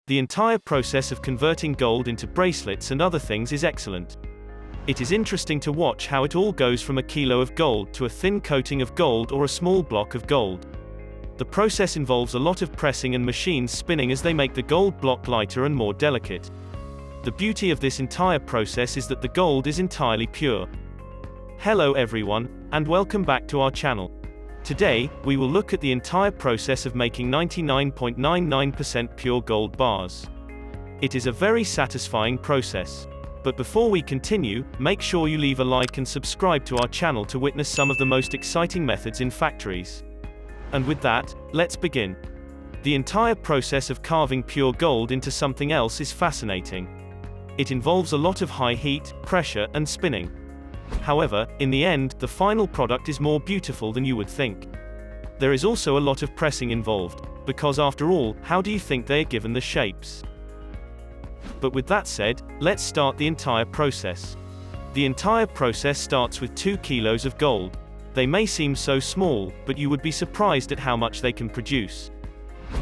The entire process of converting gold into bracelets and other things is excellent. It is interesting to watch how it all goes from a kilo of gold to a thin coating of gold or a small block of gold. The process involves a lot of pressing and machines spinning as they make the gold block lighter and more delicate. The beauty of this entire process is that the gold is entirely pure. Hello everyone, and welcome back to our channel. Today, we will look at the entire process of making 99.99% pure gold bars. It is a very satisfying process. But before we continue, make sure you leave a like and subscribe to our channel to witness some of the most exciting methods in factories. And with that, let's begin. The entire process of carving pure gold into something else is fascinating. It involves a lot of high heat, pressure, and spinning. However, in the end, the final product is more beautiful than you would think. There is also a lot of pressing involved, because after all, how do you think they are given the shapes? But with that said, let's start the entire process. The entire process starts with 2 kilos of gold. They may seem so small, but you would be surprised at how much they can produce.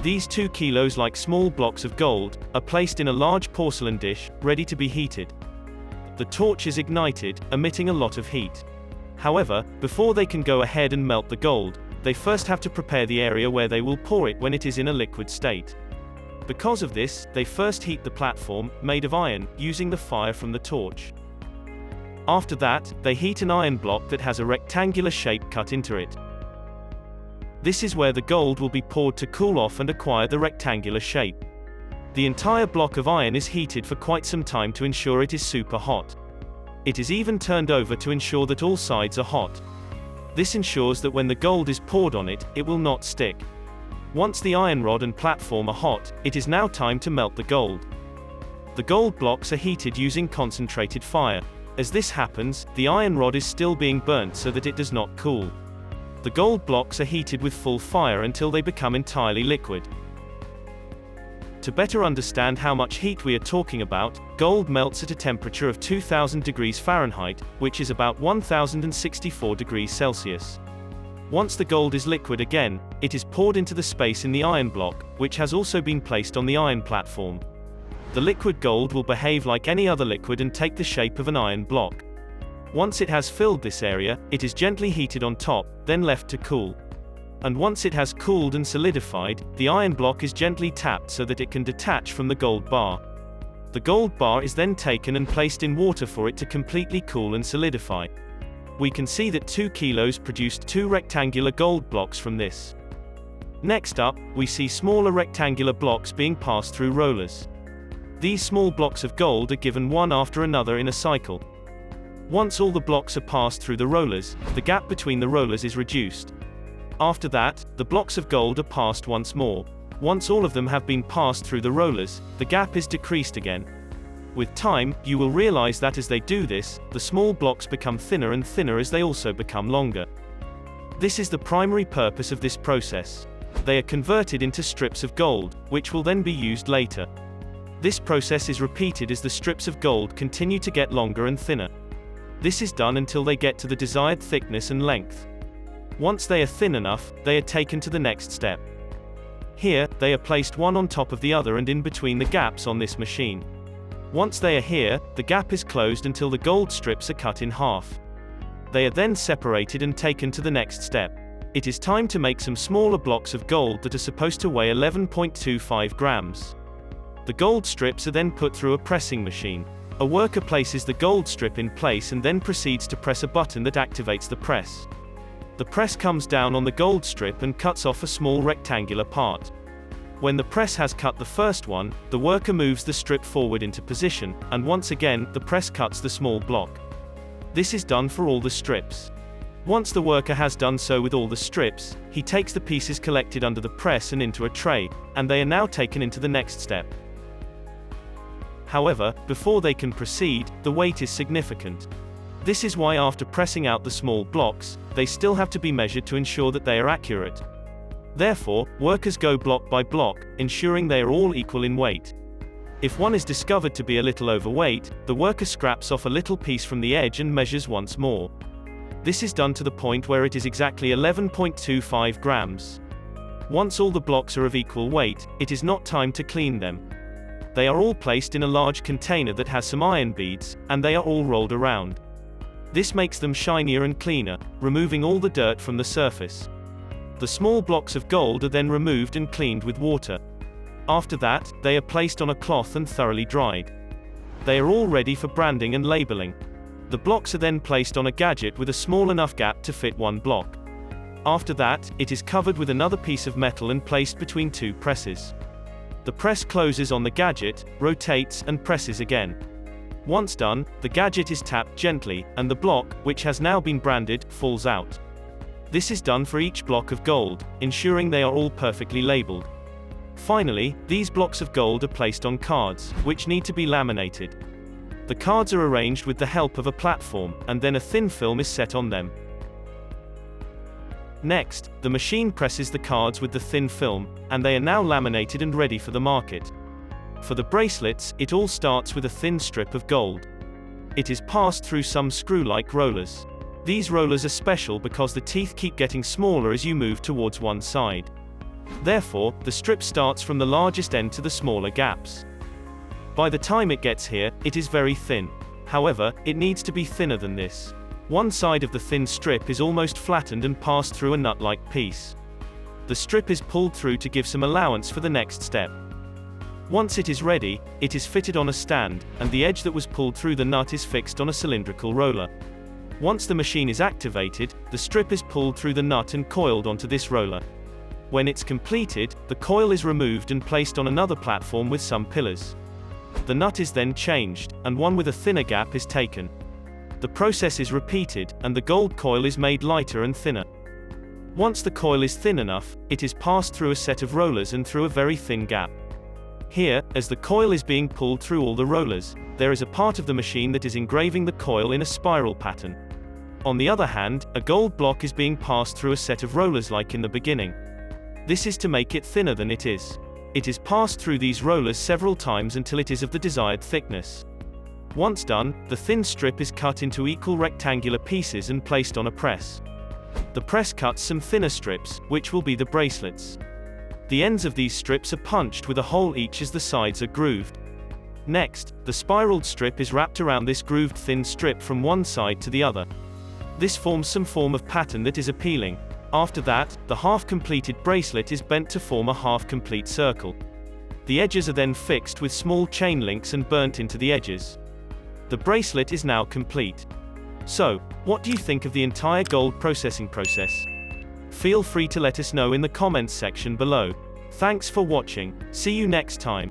These 2 kilos, like small blocks of gold, are placed in a large porcelain dish, ready to be heated. The torch is ignited, emitting a lot of heat. However, before they can go ahead and melt the gold, they first have to prepare the area where they will pour it when it is in a liquid state. Because of this, they first heat the platform, made of iron, using the fire from the torch. After that, they heat an iron block that has a rectangular shape cut into it. This is where the gold will be poured to cool off and acquire the rectangular shape. The entire block of iron is heated for quite some time to ensure it is super hot. It is even turned over to ensure that all sides are hot. This ensures that when the gold is poured on it, it will not stick. Once the iron rod and platform are hot, it is now time to melt the gold. The gold blocks are heated using concentrated fire. As this happens, the iron rod is still being burnt so that it does not cool. The gold blocks are heated with full fire until they become entirely liquid. To better understand how much heat we are talking about, gold melts at a temperature of 2000 degrees Fahrenheit, which is about 1064 degrees Celsius. Once the gold is liquid again, it is poured into the space in the iron block, which has also been placed on the iron platform. The liquid gold will behave like any other liquid and take the shape of an iron block. Once it has filled this area, it is gently heated on top, then left to cool. And once it has cooled and solidified, the iron block is gently tapped so that it can detach from the gold bar. The gold bar is then taken and placed in water for it to completely cool and solidify. We can see that 2 kilos produced 2 rectangular gold blocks from this. Next up, we see smaller rectangular blocks being passed through rollers. These small blocks of gold are given one after another in a cycle. Once all the blocks are passed through the rollers, the gap between the rollers is reduced. After that, the blocks of gold are passed once more. Once all of them have been passed through the rollers, the gap is decreased again. With time, you will realize that as they do this, the small blocks become thinner and thinner as they also become longer. This is the primary purpose of this process. They are converted into strips of gold, which will then be used later. This process is repeated as the strips of gold continue to get longer and thinner. This is done until they get to the desired thickness and length. Once they are thin enough, they are taken to the next step. Here, they are placed one on top of the other and in between the gaps on this machine. Once they are here, the gap is closed until the gold strips are cut in half. They are then separated and taken to the next step. It is time to make some smaller blocks of gold that are supposed to weigh 11.25 grams. The gold strips are then put through a pressing machine. A worker places the gold strip in place and then proceeds to press a button that activates the press. The press comes down on the gold strip and cuts off a small rectangular part. When the press has cut the first one, the worker moves the strip forward into position, and once again, the press cuts the small block. This is done for all the strips. Once the worker has done so with all the strips, he takes the pieces collected under the press and into a tray, and they are now taken into the next step. However, before they can proceed, the weight is significant. This is why after pressing out the small blocks, they still have to be measured to ensure that they are accurate. Therefore, workers go block by block, ensuring they are all equal in weight. If one is discovered to be a little overweight, the worker scraps off a little piece from the edge and measures once more. This is done to the point where it is exactly 11.25 grams. Once all the blocks are of equal weight, it is not time to clean them. They are all placed in a large container that has some iron beads, and they are all rolled around. This makes them shinier and cleaner, removing all the dirt from the surface. The small blocks of gold are then removed and cleaned with water. After that, they are placed on a cloth and thoroughly dried. They are all ready for branding and labeling. The blocks are then placed on a gadget with a small enough gap to fit one block. After that, it is covered with another piece of metal and placed between two presses. The press closes on the gadget, rotates, and presses again. Once done, the gadget is tapped gently, and the block, which has now been branded, falls out. This is done for each block of gold, ensuring they are all perfectly labeled. Finally, these blocks of gold are placed on cards, which need to be laminated. The cards are arranged with the help of a platform, and then a thin film is set on them. Next, the machine presses the cards with the thin film, and they are now laminated and ready for the market. For the bracelets, it all starts with a thin strip of gold. It is passed through some screw-like rollers. These rollers are special because the teeth keep getting smaller as you move towards one side. Therefore, the strip starts from the largest end to the smaller gaps. By the time it gets here, it is very thin. However, it needs to be thinner than this. One side of the thin strip is almost flattened and passed through a nut-like piece. The strip is pulled through to give some allowance for the next step. Once it is ready, it is fitted on a stand, and the edge that was pulled through the nut is fixed on a cylindrical roller. Once the machine is activated, the strip is pulled through the nut and coiled onto this roller. When it's completed, the coil is removed and placed on another platform with some pillars. The nut is then changed, and one with a thinner gap is taken. The process is repeated, and the gold coil is made lighter and thinner. Once the coil is thin enough, it is passed through a set of rollers and through a very thin gap. Here, as the coil is being pulled through all the rollers, there is a part of the machine that is engraving the coil in a spiral pattern. On the other hand, a gold block is being passed through a set of rollers like in the beginning. This is to make it thinner than it is. It is passed through these rollers several times until it is of the desired thickness. Once done, the thin strip is cut into equal rectangular pieces and placed on a press. The press cuts some thinner strips, which will be the bracelets. The ends of these strips are punched with a hole each as the sides are grooved. Next, the spiraled strip is wrapped around this grooved thin strip from one side to the other. This forms some form of pattern that is appealing. After that, the half-completed bracelet is bent to form a half-complete circle. The edges are then fixed with small chain links and burnt into the edges. The bracelet is now complete. So, what do you think of the entire gold processing process? Feel free to let us know in the comments section below. Thanks for watching. See you next time.